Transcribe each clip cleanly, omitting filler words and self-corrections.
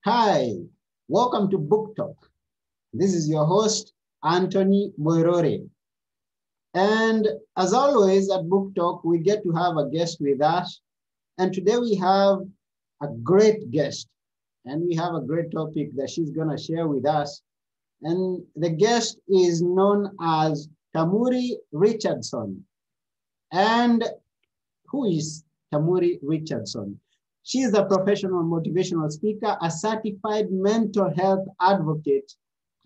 Hi, welcome to Book Talk. This is your host, Anthony Moirore. And as always at Book Talk, we get to have a guest with us. And today we have a great guest. And we have a great topic that she's going to share with us. And the guest is known as Tamuri Richardson. And who is Tamuri Richardson? She is a professional motivational speaker, a certified mental health advocate,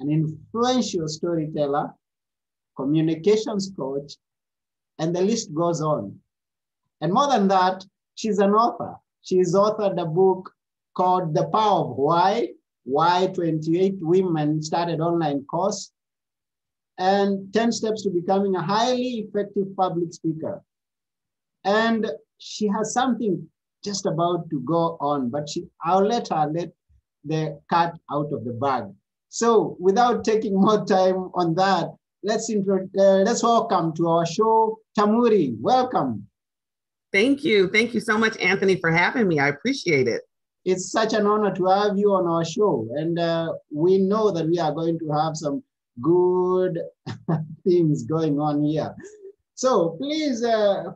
an influential storyteller, communications coach, and the list goes on. And more than that, she's an author. She's authored a book called The Power of Why 28 Women Started Online Course, and 10 Steps to Becoming a Highly Effective Public Speaker. And she has something just about to go on, but I'll let her let the cat out of the bag. So without taking more time on that, let's welcome to our show, Tamuri. Welcome. Thank you. Thank you so much, Anthony, for having me. I appreciate it. It's such an honor to have you on our show. And we know that we are going to have some good things going on here. So please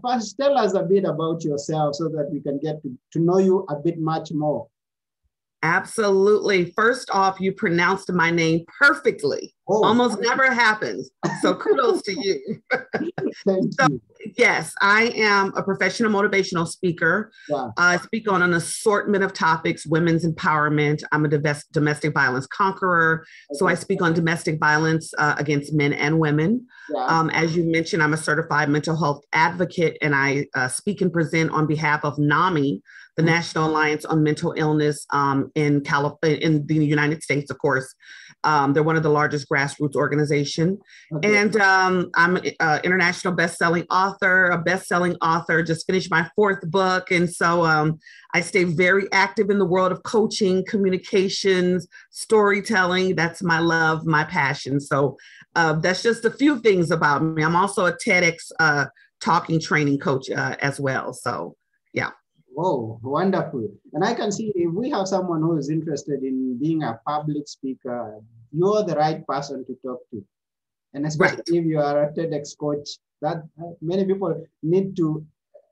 first tell us a bit about yourself so that we can get to know you a bit much more. Absolutely. First off, you pronounced my name perfectly. Oh. Almost never happens. So kudos to you. Thank you. Yes, I am a professional motivational speaker. Yeah. I speak on an assortment of topics, women's empowerment. I'm a domestic violence conqueror. Okay. So I speak on domestic violence against men and women. Yeah. As you mentioned, I'm a certified mental health advocate, and I speak and present on behalf of NAMI, the National Alliance on Mental Illness in the United States, of course. They're one of the largest grassroots organizations. Okay. And I'm an international best-selling author, just finished my 4th book. And so I stay very active in the world of coaching, communications, storytelling. That's my love, my passion. So that's just a few things about me. I'm also a TEDx talking training coach as well. So, yeah. Oh, wonderful. And I can see if we have someone who is interested in being a public speaker, you're the right person to talk to. And especially if you are a TEDx coach, that many people need to,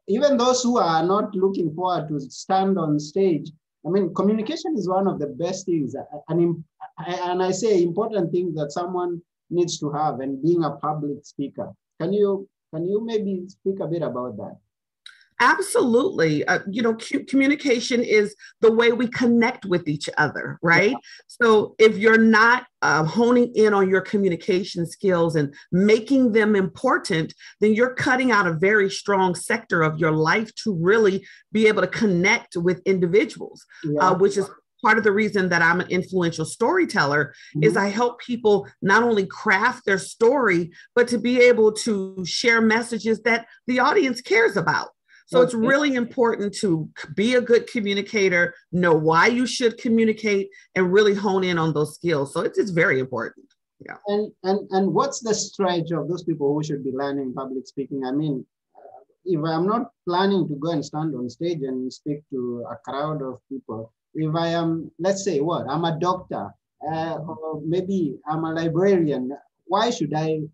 even those who are not looking forward to stand on stage. I mean, communication is one of the best things, and I say important things that someone needs to have, and being a public speaker. Can you maybe speak a bit about that? Absolutely. Communication is the way we connect with each other, right? Yeah. So if you're not honing in on your communication skills and making them important, then you're cutting out a very strong sector of your life to really be able to connect with individuals, which is part of the reason that I'm an influential storyteller. Is I help people not only craft their story, but to be able to share messages that the audience cares about. So it's really important to be a good communicator, know why you should communicate, and really hone in on those skills. So it's very important. Yeah. And what's the stretch of those people who should be learning public speaking? I mean, if I'm not planning to go and stand on stage and speak to a crowd of people, if I am, let's say I'm a doctor, or maybe I'm a librarian, what's the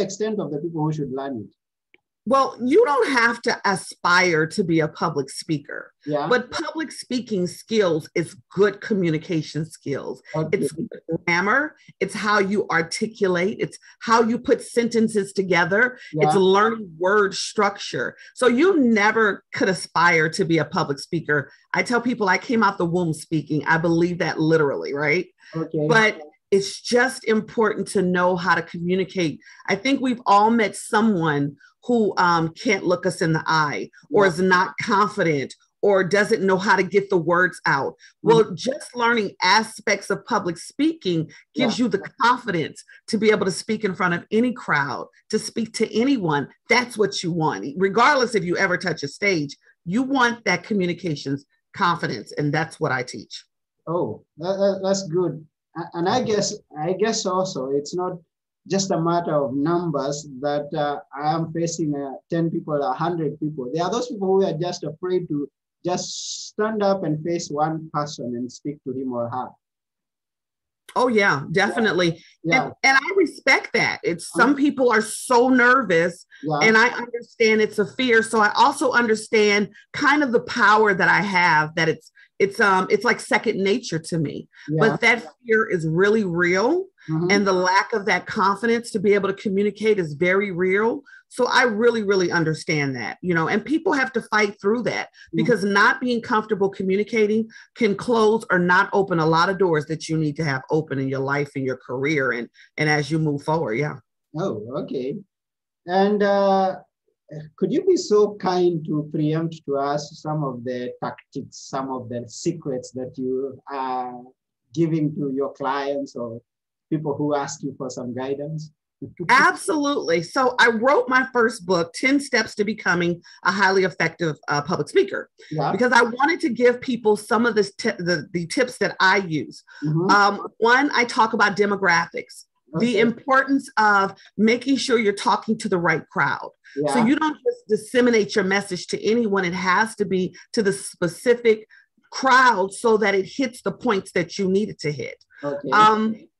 extent of the people who should learn it? Well, you don't have to aspire to be a public speaker, but public speaking skills is good communication skills. Okay. It's grammar. It's how you articulate. It's how you put sentences together. Yeah. It's learning word structure. So you never could aspire to be a public speaker. I tell people I came out the womb speaking. I believe that literally, right? Okay. But it's just important to know how to communicate. I think we've all met someone who can't look us in the eye, or is not confident, or doesn't know how to get the words out. Well, just learning aspects of public speaking gives you the confidence to be able to speak in front of any crowd, to speak to anyone. That's what you want. Regardless if you ever touch a stage, you want that communications confidence, and that's what I teach. Oh, that's good. And I guess also it's not just a matter of numbers that I am facing 10 people, 100 people. There are those people who are just afraid to just stand up and face one person and speak to him or her? Oh yeah, definitely. Yeah. And I respect that. It's some people are so nervous, and I understand it's a fear. So I also understand kind of the power that I have, that it's like second nature to me. But that fear is really real. And the lack of that confidence to be able to communicate is very real. So I really, really understand that, and people have to fight through that, because not being comfortable communicating can close or not open a lot of doors that you need to have open in your life and your career and as you move forward. Yeah. Oh, okay. And could you be so kind to preempt to us some of the tactics, some of the secrets that you are giving to your clients or people who ask you for some guidance? Absolutely. So I wrote my first book, 10 Steps to Becoming a Highly Effective Public Speaker, because I wanted to give people some of the tips that I use. One, I talk about demographics, the importance of making sure you're talking to the right crowd. So you don't just disseminate your message to anyone. It has to be to the specific crowd so that it hits the points that you need it to hit.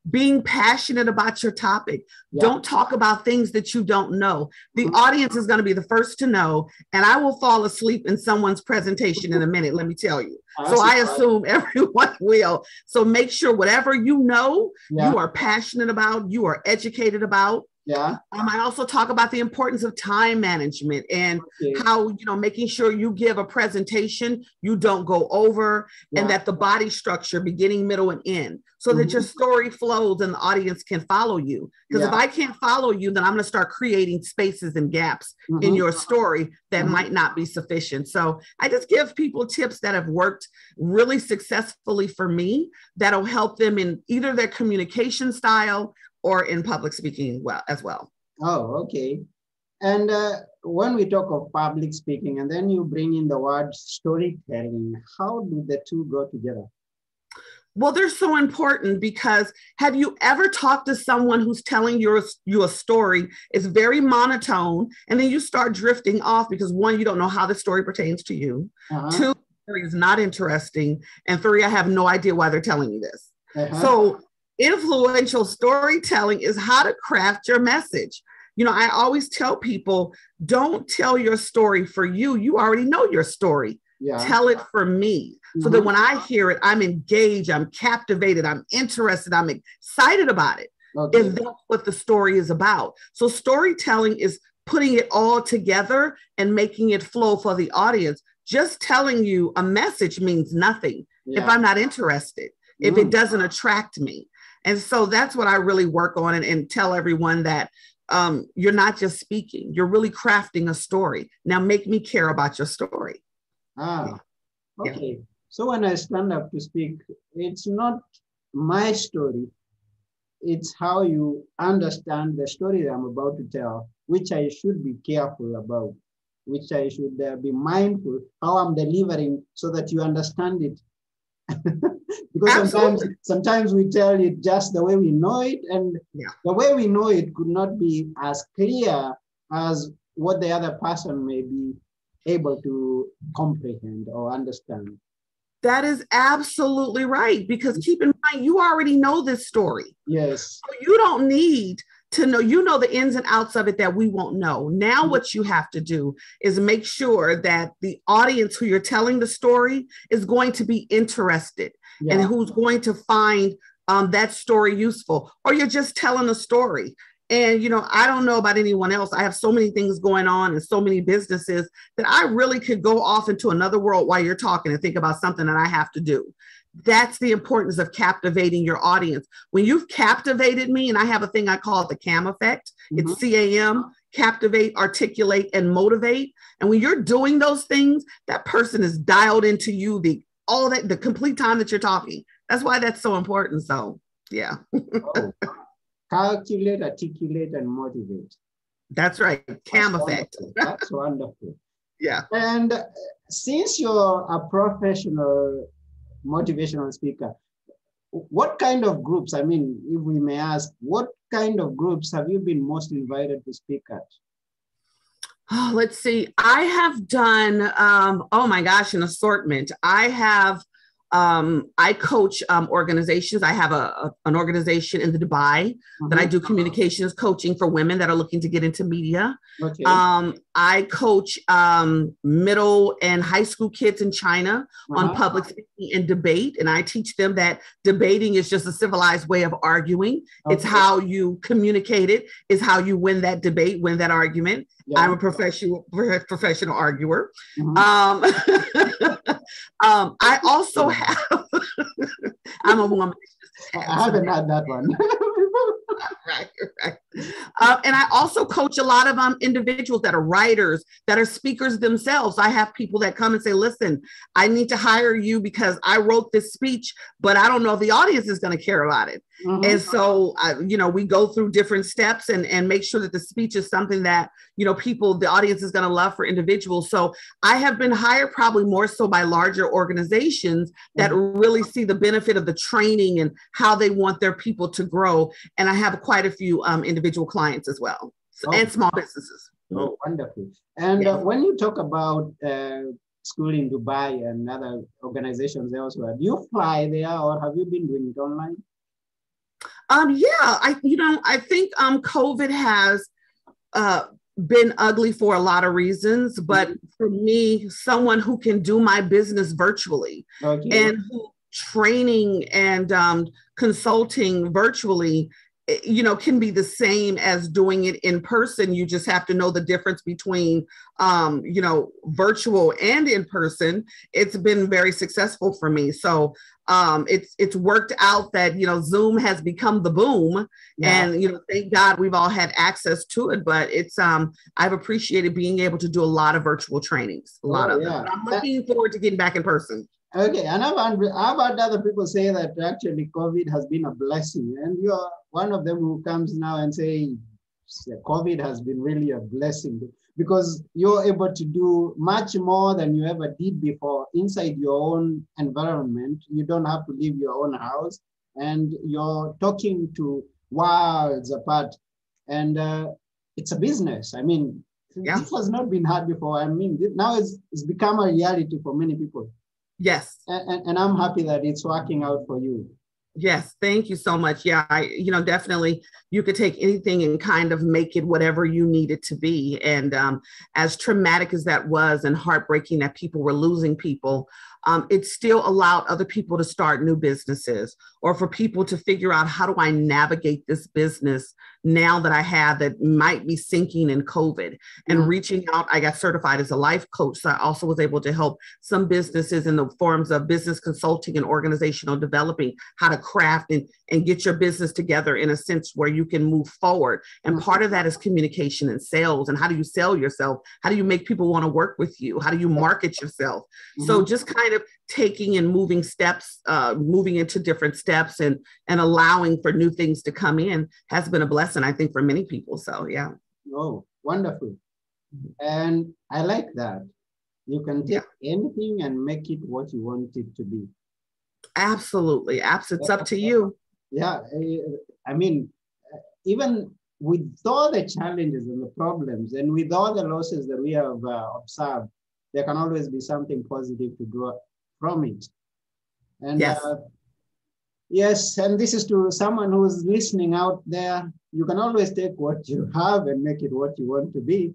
Being passionate about your topic. Don't talk about things that you don't know. The audience is going to be the first to know, and I will fall asleep in someone's presentation in a minute, let me tell you. So I assume everyone will. So make sure whatever you know, you are passionate about, you are educated about. I also talk about the importance of time management and how, making sure you give a presentation, you don't go over, and that the body structure, beginning, middle, and end, so that your story flows and the audience can follow you. Because if I can't follow you, then I'm going to start creating spaces and gaps in your story that might not be sufficient. So I just give people tips that have worked really successfully for me that'll help them in either their communication style or in public speaking as well. Oh, okay. And when we talk of public speaking, and then you bring in the word storytelling, how do the two go together? Well, they're so important, because have you ever talked to someone who's telling you a story? It's very monotone, and then you start drifting off because, one, you don't know how the story pertains to you. Two, the story is not interesting. And three, I have no idea why they're telling you this. So influential storytelling is how to craft your message. I always tell people, don't tell your story for you. You already know your story. Tell it for me. So that when I hear it, I'm engaged, I'm captivated, I'm interested, I'm excited about it. If that's what the story is about. So storytelling is putting it all together and making it flow for the audience. Just telling you a message means nothing if I'm not interested, if it doesn't attract me. And so that's what I really work on and tell everyone, that you're not just speaking, you're really crafting a story. Now make me care about your story. Okay. So when I stand up to speak, it's not my story. It's how you understand the story that I'm about to tell, which I should be careful about, which I should be mindful how I'm delivering so that you understand it. Because sometimes we tell it just the way we know it, and the way we know it could not be as clear as what the other person may be able to comprehend or understand. That is absolutely right, because keep in mind, you already know this story. Yes. So you don't need to know, the ins and outs of it that we won't know. Now what you have to do is make sure that the audience who you're telling the story is going to be interested and who's going to find that story useful, or you're just telling a story. And, I don't know about anyone else. I have so many things going on and so many businesses that I really could go off into another world while you're talking and think about something that I have to do. That's the importance of captivating your audience. When you've captivated me, and I have a thing I call it the CAM effect. It's CAM, captivate, articulate, and motivate. And when you're doing those things, that person is dialed into you the complete time that you're talking. That's why that's so important. So, yeah. Calculate, articulate, and motivate. That's right. CAM effect. That's wonderful. Yeah. And since you're a professional motivational speaker, what kind of groups, if we may ask, what kind of groups have you been most invited to speak at? Oh, let's see. I have done, oh my gosh, an assortment. I coach organizations. I have an organization in the Dubai that I do communications coaching for women that are looking to get into media. Okay. I coach middle and high school kids in China on public speaking and debate. And I teach them that debating is just a civilized way of arguing. Okay. It's how you communicate it, is how you win that debate, win that argument. Yeah. I'm a professional arguer. I also have, I'm a woman. I haven't had that one. Right. And I also coach a lot of individuals that are writers, that are speakers themselves. I have people that come and say, listen, I need to hire you because I wrote this speech, but I don't know if the audience is going to care about it. And so, we go through different steps and make sure that the speech is something that, the audience is going to love for individuals. So I have been hired probably more so by larger organizations that really see the benefit of the training and how they want their people to grow. And I have quite a few individual clients as well, and small businesses. Oh, wonderful. And when you talk about school in Dubai and other organizations elsewhere, do you fly there or have you been doing it online? I think COVID has been ugly for a lot of reasons, but for me, someone who can do my business virtually and who training and consulting virtually, can be the same as doing it in person. You just have to know the difference between, virtual and in person. It's been very successful for me. So it's worked out that, Zoom has become the boom and, thank God we've all had access to it, but it's, I've appreciated being able to do a lot of virtual trainings, a lot of them. But I'm looking forward to getting back in person. Okay, and I've heard other people say that actually COVID has been a blessing, and you're one of them who comes now and say COVID has been really a blessing because you're able to do much more than you ever did before inside your own environment. You don't have to leave your own house, and you're talking to worlds apart, and it's a business. I mean, this has not been hard before. I mean, now it's become a reality for many people. Yes. And I'm happy that it's working out for you. Yes. Thank you so much. Yeah. Definitely you could take anything and kind of make it whatever you need it to be. And as traumatic as that was and heartbreaking that people were losing people, it still allowed other people to start new businesses or for people to figure out how do I navigate this business now that I have that might be sinking in COVID and reaching out. I got certified as a life coach. So I also was able to help some businesses in the forms of business consulting and organizational developing, how to craft and get your business together in a sense where you can move forward. And part of that is communication and sales. And how do you sell yourself? How do you make people want to work with you? How do you market yourself? So just kind of taking and moving steps, moving into different steps and allowing for new things to come in has been a blessing, I think, for many people. So, yeah. Oh, wonderful. And I like that. You can take anything and make it what you want it to be. Absolutely. It's up to you. Yeah. I mean, even with all the challenges and the problems and with all the losses that we have observed, there can always be something positive to grow from it. And yes, and this is to someone who's listening out there. You can always take what you have and make it what you want to be.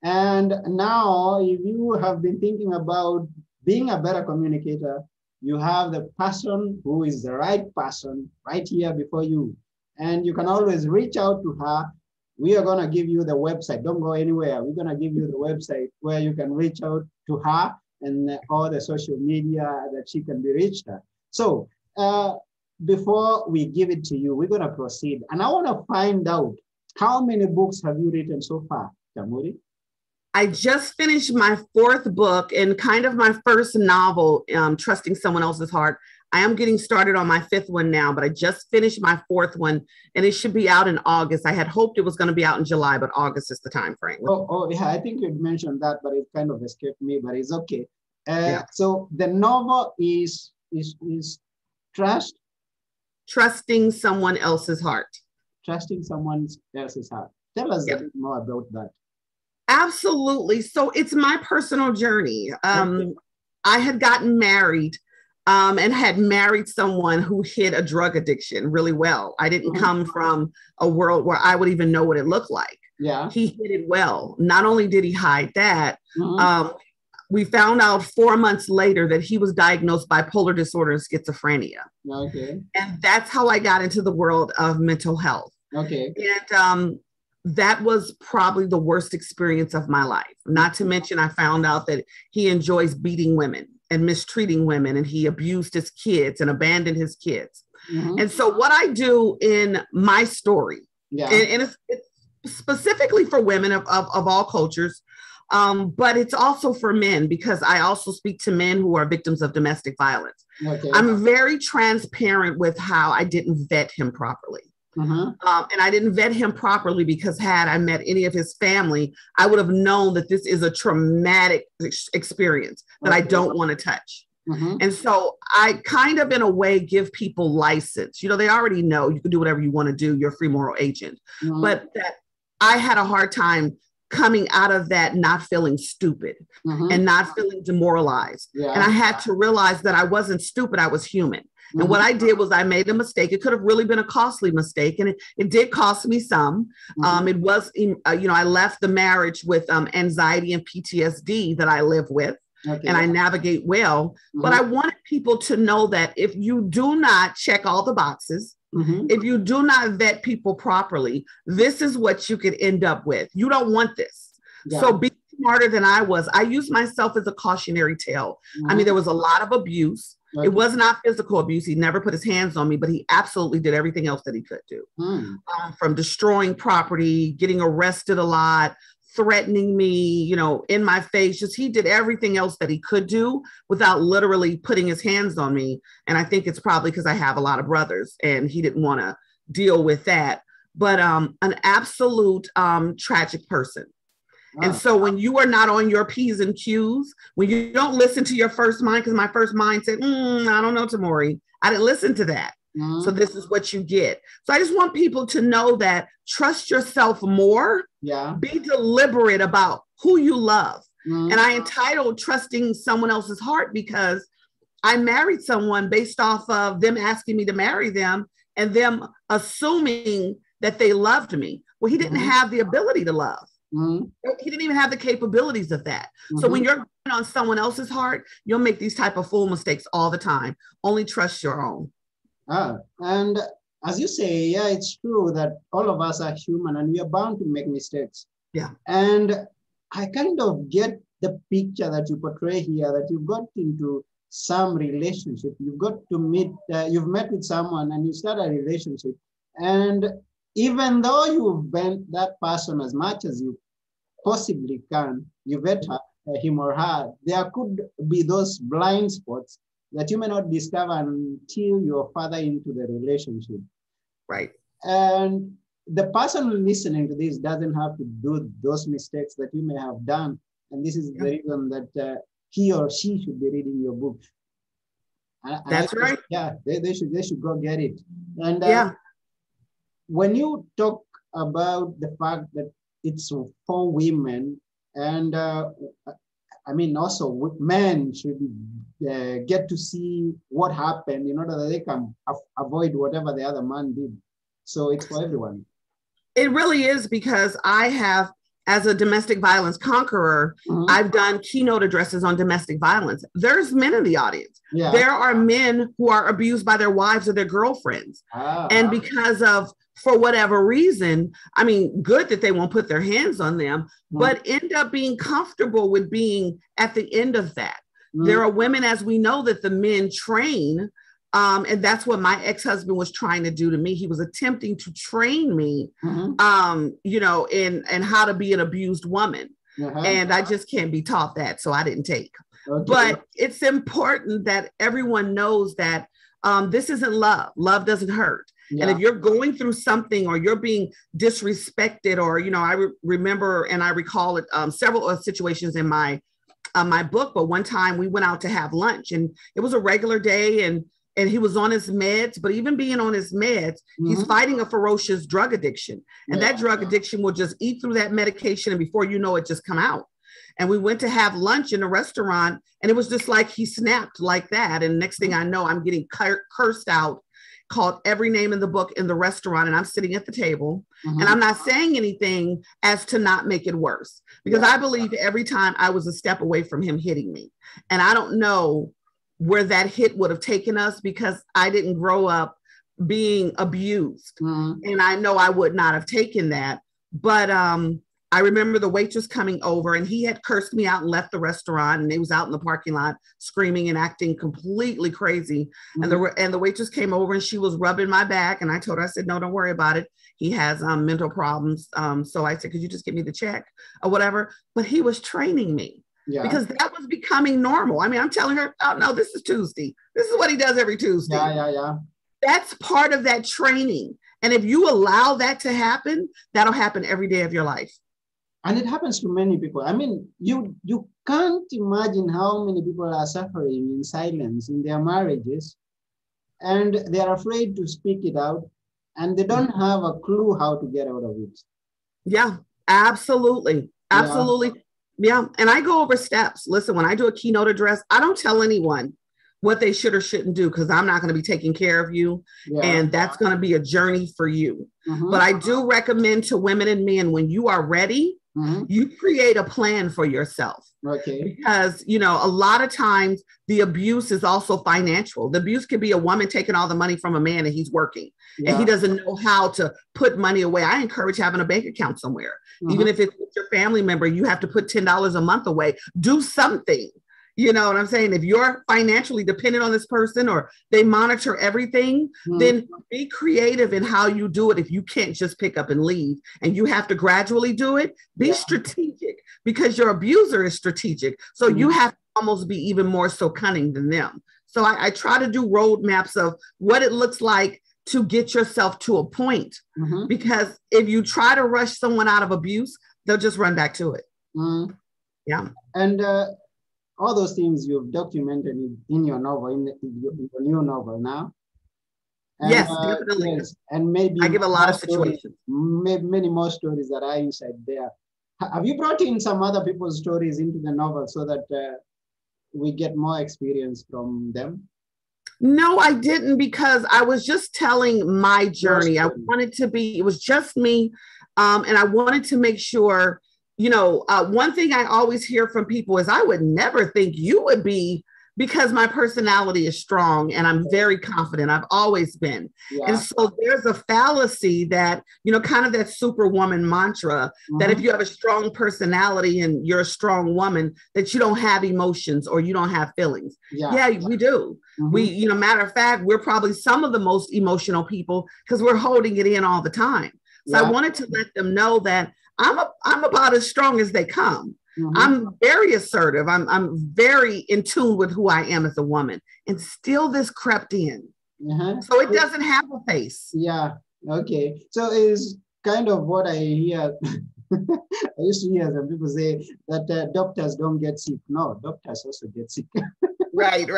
And now, if you have been thinking about being a better communicator, you have the person who is the right person right here before you. And you can always reach out to her. We are going to give you the website. Don't go anywhere. We're going to give you the website where you can reach out to her and all the social media that she can be reached at. So before we give it to you, we're going to proceed. And I want to find out, how many books have you written so far, Chamuri? I just finished my 4th book and kind of my first novel, Trusting Someone Else's Heart. I am getting started on my 5th one now, but I just finished my 4th one and it should be out in August. I had hoped it was going to be out in July, but August is the time frame. Oh yeah, I think you'd mentioned that, but it kind of escaped me, but it's okay. So the novel is Trusting Someone Else's Heart. Trusting Someone Else's Heart. Tell us a bit more about that. Absolutely. So it's my personal journey. I had gotten married and had married someone who hid a drug addiction really well. I didn't come from a world where I would even know what it looked like. Yeah. He hid it well. Not only did he hide that, we found out 4 months later that he was diagnosed bipolar disorder and schizophrenia. Okay. And that's how I got into the world of mental health. Okay. And that was probably the worst experience of my life. Not to mention, I found out that he enjoys beating women and mistreating women, and he abused his kids and abandoned his kids. And so what I do in my story, and it's specifically for women of all cultures, but it's also for men, because I also speak to men who are victims of domestic violence. Okay. I'm very transparent with how I didn't vet him properly. And I didn't vet him properly because had I met any of his family, I would have known that this is a traumatic experience that I don't want to touch. And so I kind of, in a way, give people license. You know, they already know you can do whatever you want to do. You're a free moral agent. But that I had a hard time coming out of that, not feeling stupid and not feeling demoralized. And I had to realize that I wasn't stupid. I was human. And what I did was I made a mistake. It could have really been a costly mistake. And it did cost me some. It was, I left the marriage with anxiety and PTSD that I live with. And I navigate well. But I wanted people to know that if you do not check all the boxes, if you do not vet people properly, this is what you could end up with. You don't want this. So be smarter than I was. I used myself as a cautionary tale. I mean, there was a lot of abuse. It was not physical abuse. He never put his hands on me, but he absolutely did everything else that he could do. From destroying property, getting arrested a lot, threatening me, in my face. Just he did everything else that he could do without literally putting his hands on me. And I think it's probably because I have a lot of brothers and he didn't want to deal with that. But an absolute tragic person. And so when you are not on your P's and Q's, when you don't listen to your first mind, because my first mind said, I don't know, Tamori, I didn't listen to that. So this is what you get. So I just want people to know that trust yourself more. Be deliberate about who you love. And I entitled trusting someone else's heart because I married someone based off of them asking me to marry them and them assuming that they loved me. Well, he didn't have the ability to love. He didn't even have the capabilities of that. So when you're going on someone else's heart, you'll make these type of fool mistakes all the time. Only trust your own. And as you say, it's true that all of us are human and we are bound to make mistakes. And I kind of get the picture that you portray here, that you've got into some relationship, you've met with someone and you start a relationship. And even though you've bent that person as much as you possibly can, you vet him or her, there could be those blind spots that you may not discover until you're further into the relationship. Right. And the person listening to this doesn't have to do those mistakes that you may have done. And this is the reason that he or she should be reading your book. That's right. Yeah, they should go get it. And when you talk about the fact that it's for women, and also men should get to see what happened in order that they can avoid whatever the other man did. So it's for everyone. It really is, because I have, as a domestic violence conqueror, I've done keynote addresses on domestic violence. There's men in the audience. There are men who are abused by their wives or their girlfriends. And because of, for whatever reason, I mean, good that they won't put their hands on them, but end up being comfortable with being at the end of that. There are women, as we know, that the men train. And that's what my ex-husband was trying to do to me. He was attempting to train me, in how to be an abused woman. And I just can't be taught that. So I didn't take. But it's important that everyone knows that this isn't love. Love doesn't hurt. And if you're going through something or you're being disrespected, or, I remember and I recall it, several situations in my book, but one time we went out to have lunch and it was a regular day and and he was on his meds, but even being on his meds, he's fighting a ferocious drug addiction. And that drug addiction will just eat through that medication. And before you know it, just come out. And we went to have lunch in a restaurant, and it was just like he snapped like that. And next thing I know, I'm getting cursed out, called every name in the book in the restaurant, and I'm sitting at the table, and I'm not saying anything as to not make it worse, because I believe every time I was a step away from him hitting me. And I don't know where that hit would have taken us, because I didn't grow up being abused. And I know I would not have taken that. But I remember the waitress coming over, and he had cursed me out and left the restaurant, and he was out in the parking lot screaming and acting completely crazy. And the waitress came over, and she was rubbing my back, and I told her, I said, no, don't worry about it. He has mental problems. So I said, could you just give me the check or whatever? But he was training me. Because that was becoming normal. I mean, I'm telling her, oh no, this is Tuesday. This is what he does every Tuesday. That's part of that training. And if you allow that to happen, that'll happen every day of your life. And it happens to many people. I mean, you can't imagine how many people are suffering in silence in their marriages, and they are afraid to speak it out, and they don't have a clue how to get out of it. Yeah, absolutely. Absolutely. Yeah. And I go over steps. Listen, when I do a keynote address, I don't tell anyone what they should or shouldn't do, because I'm not going to be taking care of you. And that's going to be a journey for you. But I do recommend to women and men, when you are ready, you create a plan for yourself. Because, you know, a lot of times the abuse is also financial. The abuse could be a woman taking all the money from a man, and he's working and he doesn't know how to put money away. I encourage having a bank account somewhere. Even if it's with your family member, you have to put $10 a month away. Do something. You know what I'm saying? If you're financially dependent on this person, or they monitor everything, then be creative in how you do it. If you can't just pick up and leave, and you have to gradually do it, be strategic, because your abuser is strategic. So you have to almost be even more so cunning than them. So I try to do roadmaps of what it looks like to get yourself to a point, because if you try to rush someone out of abuse, they'll just run back to it. And all those things you've documented in your novel, in your new novel now. And, yes, definitely. Yes, and maybe I give a lot of situations. Many more stories that are inside there. Have you brought in some other people's stories into the novel so that we get more experience from them? No, I didn't, because I was just telling my journey. I wanted to be, it was just me. And I wanted to make sure, you know, one thing I always hear from people is, I would never think you would be, because my personality is strong and I'm very confident. I've always been. And so there's a fallacy that, you know, kind of that superwoman mantra, that if you have a strong personality and you're a strong woman, that you don't have emotions or you don't have feelings. Yeah, we do. We, you know, matter of fact, we're probably some of the most emotional people, because we're holding it in all the time. So I wanted to let them know that I'm about as strong as they come. I'm very assertive. I'm very in tune with who I am as a woman, and still this crept in. So it doesn't have a face. Okay. So it's kind of what I hear. I used to hear some people say that doctors don't get sick. No, doctors also get sick. Right.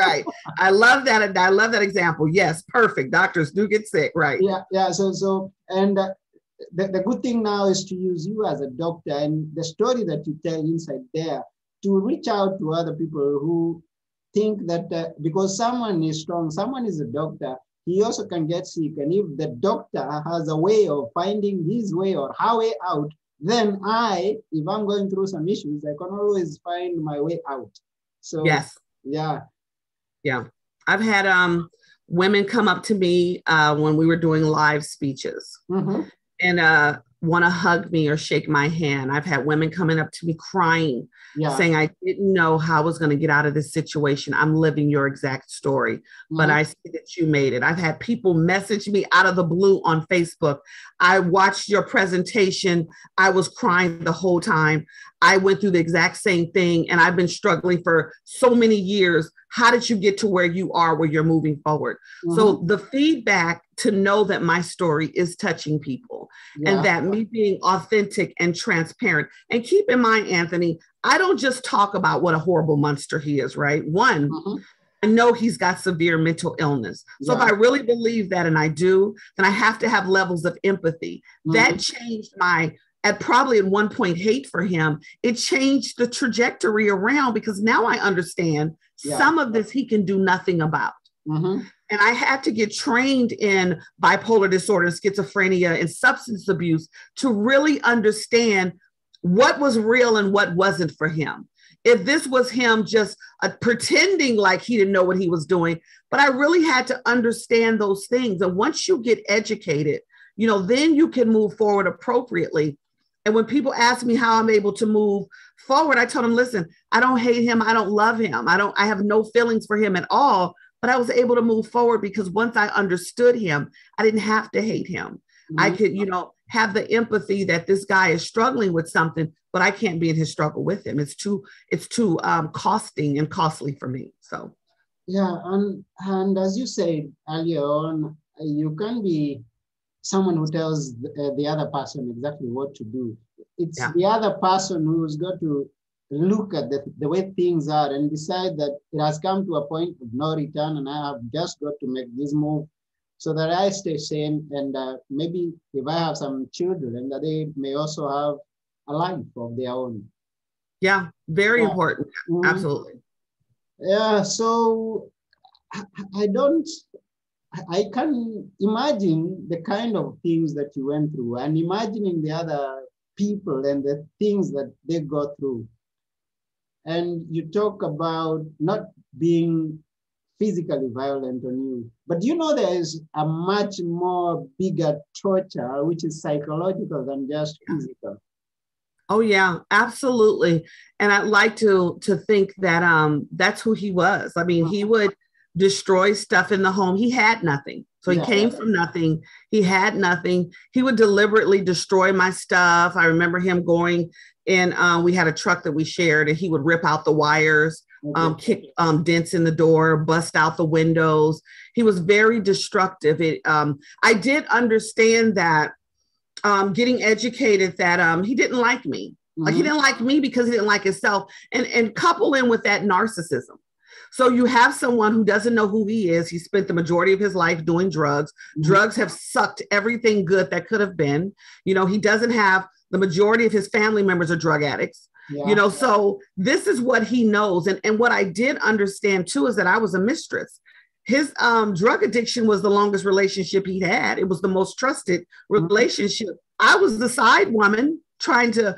I love that. I love that example. Yes, perfect. Doctors do get sick. Right. So and the good thing now is to use you as a doctor and the story that you tell inside there to reach out to other people who think that because someone is strong, someone is a doctor, he also can get sick. And if the doctor has a way of finding his way or her way out, then if I'm going through some issues, I can always find my way out. So I've had women come up to me when we were doing live speeches. And want to hug me or shake my hand. I've had women coming up to me crying, saying, I didn't know how I was going to get out of this situation. I'm living your exact story, but I see that you made it. I've had people message me out of the blue on Facebook. I watched your presentation. I was crying the whole time. I went through the exact same thing, and I've been struggling for so many years. How did you get to where you are, where you're moving forward? So the feedback to know that my story is touching people and that me being authentic and transparent. And keep in mind, Anthony, I don't just talk about what a horrible monster he is, right? One, I know he's got severe mental illness. So if I really believe that, and I do, then I have to have levels of empathy. That changed my, at probably at one point, hate for him. It changed the trajectory around, because now I understand some of this he can do nothing about. And I had to get trained in bipolar disorder, schizophrenia, and substance abuse to really understand what was real and what wasn't for him. If this was him just pretending like he didn't know what he was doing, but I really had to understand those things. And once you get educated, you know, then you can move forward appropriately. And when people ask me how I'm able to move forward, I told them, listen, I don't hate him. I don't love him. I have no feelings for him at all. But I was able to move forward because once I understood him, I didn't have to hate him. I could, you know, have the empathy that this guy is struggling with something, but I can't be in his struggle with him. It's too costing and costly for me. So, yeah, and as you said earlier on, you can be someone who tells the other person exactly what to do. It's the other person who's got to look at the way things are and decide that it has come to a point of no return, and I have just got to make this move so that I stay sane, and maybe if I have some children, and that they may also have a life of their own. Yeah, very important. Absolutely. Yeah, so I can imagine the kind of things that you went through, and imagining the other people and the things that they go through. And you talk about not being physically violent on you, but you know there is a much more bigger torture, which is psychological than just physical. Oh yeah, absolutely. And I'd like to think that that's who he was. I mean, he would destroy stuff in the home. He had nothing. So he came from nothing. He had nothing. He would deliberately destroy my stuff. I remember him going in, we had a truck that we shared, and he would rip out the wires, kick dents in the door, bust out the windows. He was very destructive. I did understand that, getting educated, that he didn't like me. Like, he didn't like me because he didn't like himself, and couple in with that narcissism. So you have someone who doesn't know who he is. He spent the majority of his life doing drugs. Drugs have sucked everything good that could have been. You know, he doesn't have, the majority of his family members are drug addicts. You know, so this is what he knows. And what I did understand too is that I was a mistress. His drug addiction was the longest relationship he'd had. It was the most trusted relationship. I was the side woman trying to,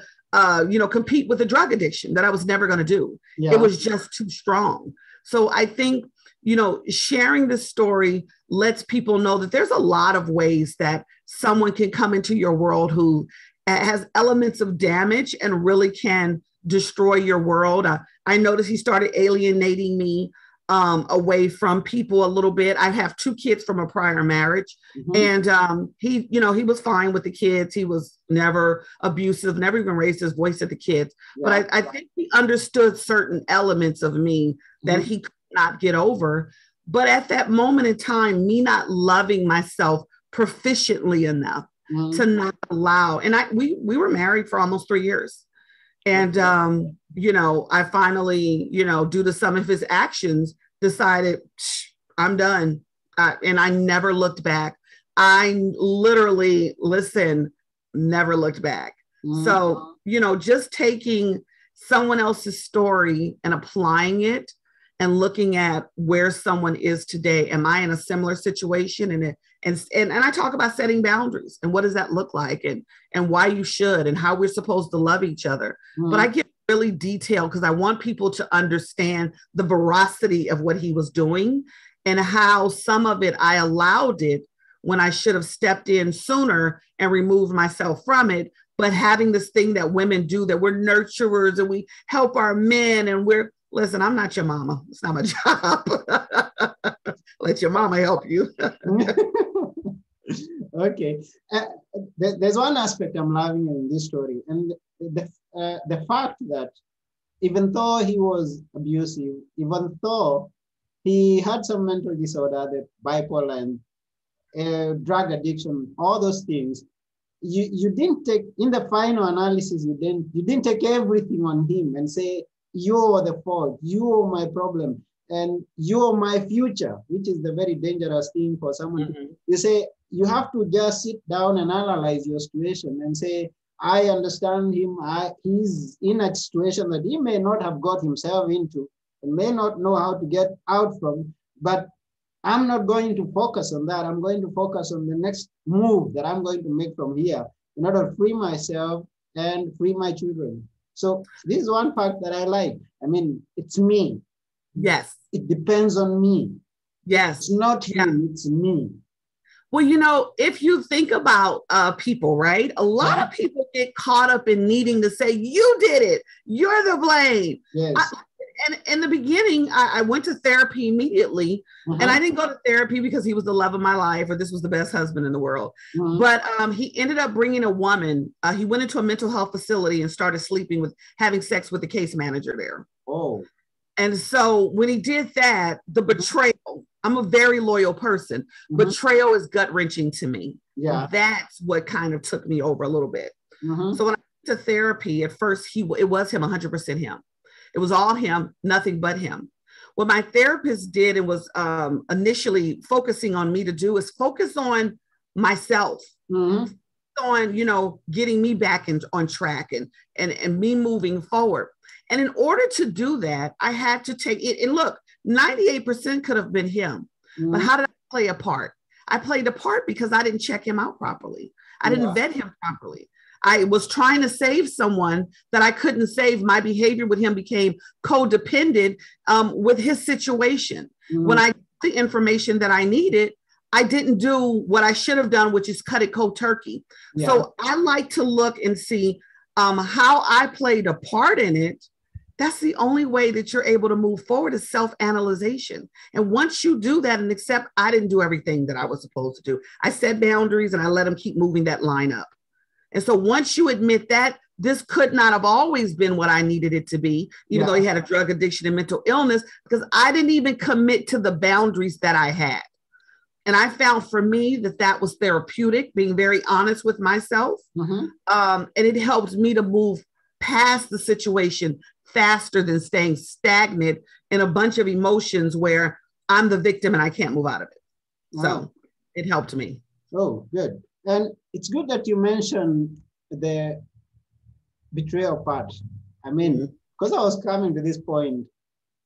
compete with the drug addiction that I was never going to do. It was just too strong. So I think, you know, sharing this story lets people know that there's a lot of ways that someone can come into your world who has elements of damage and really can destroy your world. I noticed he started alienating me away from people a little bit. I have 2 kids from a prior marriage, and he was fine with the kids. He was never abusive, never even raised his voice at the kids. But I think he understood certain elements of me that he could not get over. But at that moment in time, me not loving myself proficiently enough to not allow, and we were married for almost 3 years. And, I finally, due to some of his actions, decided I'm done. And I never looked back. I literally, never looked back. So, just taking someone else's story and applying it and looking at where someone is today. Am I in a similar situation? And I talk about setting boundaries and what does that look like, and why you should, and how we're supposed to love each other. But I get really detailed because I want people to understand the veracity of what he was doing and how some of it I allowed it when I should have stepped in sooner and removed myself from it. But having this thing that women do, that we're nurturers and we help our men, and listen, I'm not your mama. It's not my job. Let your mama help you. Okay. There's one aspect I'm loving in this story. And the fact that even though he was abusive, even though he had some mental disorder, the bipolar and drug addiction, all those things, you didn't take, in the final analysis, you didn't take everything on him and say, you're the fault, you're my problem. and you're my future, which is the very dangerous thing for someone. Mm-hmm. You say, you have to just sit down and analyze your situation and say, I understand him. He's in a situation that he may not have got himself into and may not know how to get out from, but I'm not going to focus on that. I'm going to focus on the next move that I'm going to make from here in order to free myself and free my children. So this is one fact that I like. I mean, it's me. Yes. It depends on me. Yes. It's not you, it's me. Well, you know, if you think about people, right? A lot of people get caught up in needing to say, you did it. You're the blame. Yes. And in the beginning, I went to therapy immediately. And I didn't go to therapy because he was the love of my life or this was the best husband in the world. But he ended up bringing a woman. He went into a mental health facility and started having sex with the case manager there. Oh. And so when he did that, the betrayal, I'm a very loyal person. Betrayal is gut-wrenching to me. Yeah. That's what kind of took me over a little bit. So when I went to therapy, at first, it was him, 100% him. It was all him, nothing but him. What my therapist did and was initially focusing on me to do is focus on myself, on, you know, getting me back on track and me moving forward. And in order to do that, I had to take it. And look, 98% could have been him. But how did I play a part? I played a part because I didn't check him out properly. I didn't vet him properly. I was trying to save someone that I couldn't save. My behavior with him became codependent with his situation. When I got the information that I needed, I didn't do what I should have done, which is cut it cold turkey. So I like to look and see how I played a part in it. That's the only way that you're able to move forward is self-analyzation. And once you do that and accept, I didn't do everything that I was supposed to do. I set boundaries and I let them keep moving that line up. And so once you admit that, this could not have always been what I needed it to be, even though he had a drug addiction and mental illness, because I didn't even commit to the boundaries that I had. And I found for me that was therapeutic, being very honest with myself. And it helped me to move past the situation faster than staying stagnant in a bunch of emotions where I'm the victim and I can't move out of it. So it helped me. Oh, good. And it's good that you mentioned the betrayal part. I mean, because I was coming to this point,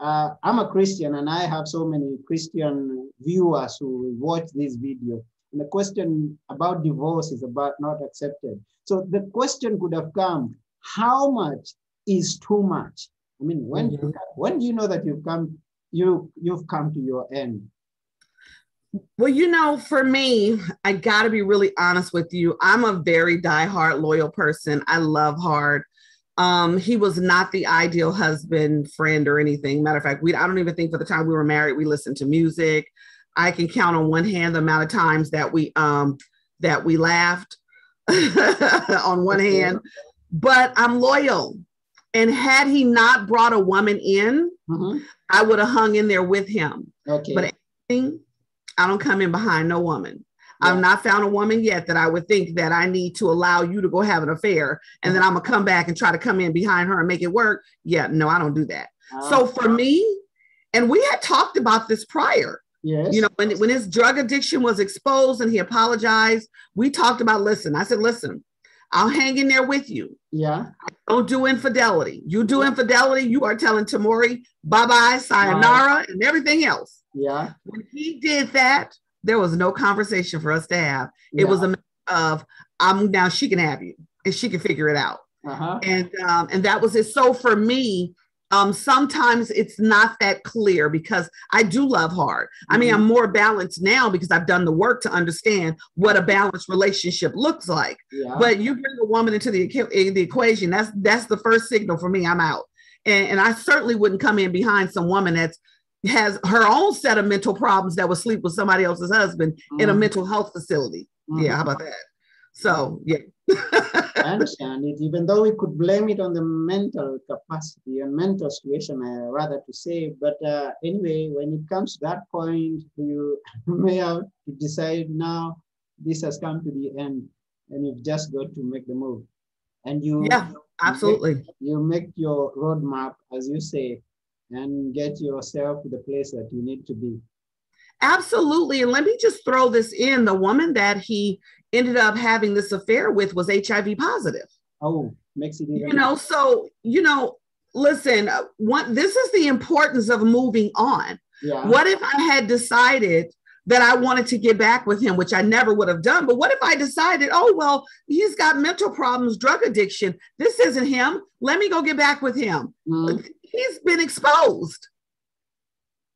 I'm a Christian and I have so many Christian viewers who watch this video. And the question about divorce is about not accepted. So the question could have come, how much is too much? I mean, when do you know that you've come to your end? Well, you know, for me, I got to be really honest with you. I'm a very diehard, loyal person. I love hard. He was not the ideal husband, friend, or anything. Matter of fact, I don't even think for the time we were married, we listened to music. I can count on one hand the amount of times that we laughed on one hand. But I'm loyal. And had he not brought a woman in, I would have hung in there with him. Okay. But I don't come in behind no woman. I've not found a woman yet that I would think that I need to allow you to go have an affair. And then I'm going to come back and try to come in behind her and make it work. Yeah, no, I don't do that. So for me, and we had talked about this prior. Yes. You know, when his drug addiction was exposed and he apologized, we talked about, I said, listen, I'll hang in there with you. Yeah. I don't do infidelity. You do infidelity, you are telling Tamori, bye-bye, sayonara, and everything else. Yeah. When he did that, there was no conversation for us to have. It was a matter of, now she can have you and she can figure it out. And that was it. So for me, sometimes it's not that clear because I do love hard. I mean, I'm more balanced now because I've done the work to understand what a balanced relationship looks like. But you bring a woman into the equation, that's the first signal for me, I'm out. And I certainly wouldn't come in behind some woman that has her own set of mental problems that would sleep with somebody else's husband in a mental health facility. Yeah, how about that? So, yeah. I understand it, even though we could blame it on the mental capacity and mental situation, rather to say. But anyway, when it comes to that point, you may have to decide now this has come to the end and you've just got to make the move. And you, absolutely. You make your roadmap, as you say, and get yourself to the place that you need to be. Absolutely. And let me just throw this in. The woman that he ended up having this affair with was HIV positive. Oh, makes it even. So, listen, this is the importance of moving on. Yeah. What if I had decided that I wanted to get back with him, which I never would have done. But what if I decided, oh, well, he's got mental problems, drug addiction. This isn't him. Let me go get back with him. Mm. He's been exposed.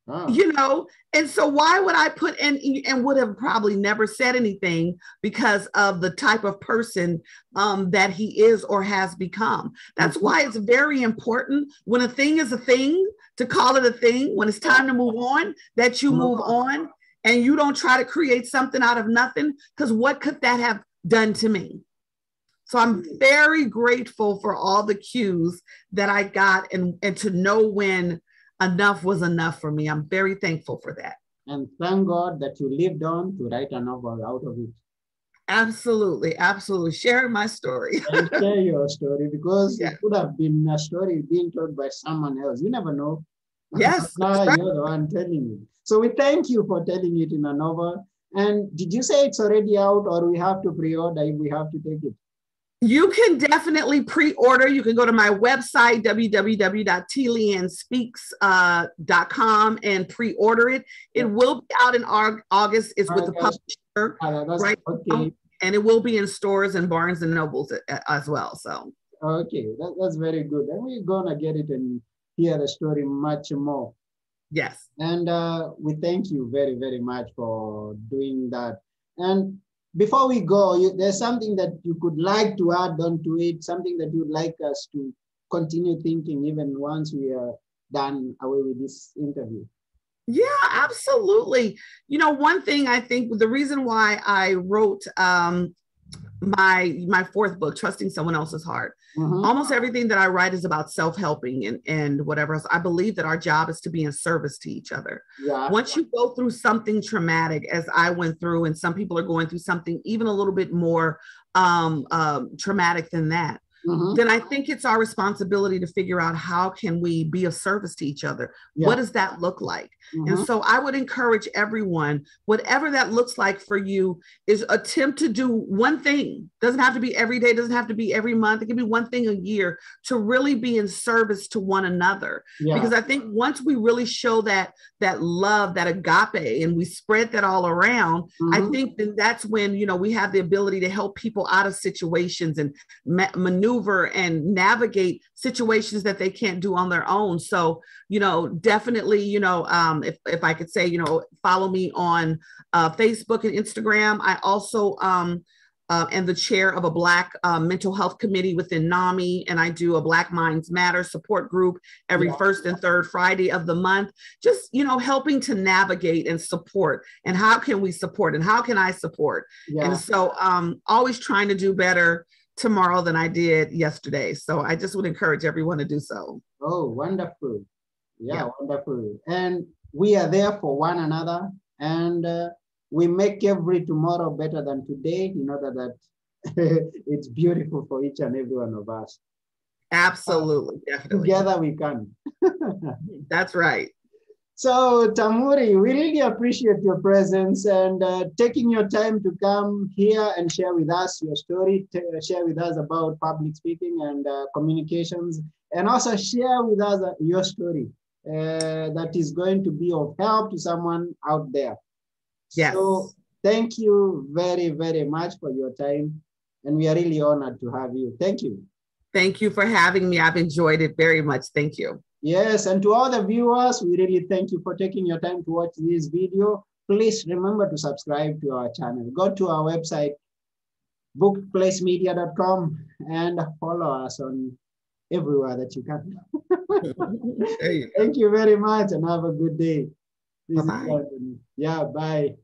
Oh. And so why would I put in and would have probably never said anything because of the type of person that he is or has become. That's why it's very important when a thing is a thing to call it a thing, when it's time to move on, that you move on and you don't try to create something out of nothing, because what could that have done to me? So I'm very grateful for all the cues that I got and to know when enough was enough for me. I'm very thankful for that. And thank God that you lived on to write a novel out of it. Absolutely, absolutely. Share my story. And share your story, because it could have been a story being told by someone else. You never know. Yes. Now you're the one telling it. So we thank you for telling it in a novel. And did you say it's already out, or we have to pre-order if we have to take it? You can definitely pre-order. You can go to my website, www.tleannespeaks.com, and pre-order it. It will be out in August. It's with the publisher, right? Okay. And it will be in stores and Barnes and Nobles as well. So okay, that's very good. And we're gonna get it and hear the story much more. Yes. And we thank you very, very much for doing that. And before we go, there's something that you could like to add on to it, something that you'd like us to continue thinking even once we are done away with this interview. Yeah, absolutely. One thing I think the reason why I wrote my fourth book, Trusting Someone Else's Heart. Mm-hmm. Almost everything that I write is about self-helping and whatever else. I believe that our job is to be in service to each other. Yeah. Once you go through something traumatic, as I went through, and some people are going through something even a little bit more traumatic than that, mm-hmm. then I think it's our responsibility to figure out how can we be of service to each other. Yeah. What does that look like? Mm-hmm. And so I would encourage everyone, whatever that looks like for you, is attempt to do one thing. Doesn't have to be every day, doesn't have to be every month. It can be one thing a year to really be in service to one another. Yeah. Because I think once we really show that love, that agape, and we spread that all around, mm-hmm. I think then that's when, we have the ability to help people out of situations and maneuver and navigate situations that they can't do on their own. So, definitely, if I could say, follow me on Facebook and Instagram. I also am the chair of a Black mental health committee within NAMI, and I do a Black Minds Matter support group every first and third Friday of the month, just, helping to navigate and support, and how can we support and how can I support? Yeah. And so always trying to do better tomorrow than I did yesterday. So I just would encourage everyone to do so. Oh, wonderful. Yeah. Wonderful. And we are there for one another, and we make every tomorrow better than today, in order that it's beautiful for each and every one of us. Absolutely, definitely. Together we can. That's right. So Tamuri, we really appreciate your presence and taking your time to come here and share with us your story, share with us about public speaking and communications, and also share with us your story that is going to be of help to someone out there. Yes. So thank you very, very much for your time. And we are really honored to have you. Thank you. Thank you for having me. I've enjoyed it very much. Thank you. Yes, and to all the viewers, we really thank you for taking your time to watch this video. Please remember to subscribe to our channel. Go to our website, bookplacemedia.com, and follow us on everywhere that you can. Thank you very much, and have a good day. Bye-bye. Yeah, bye.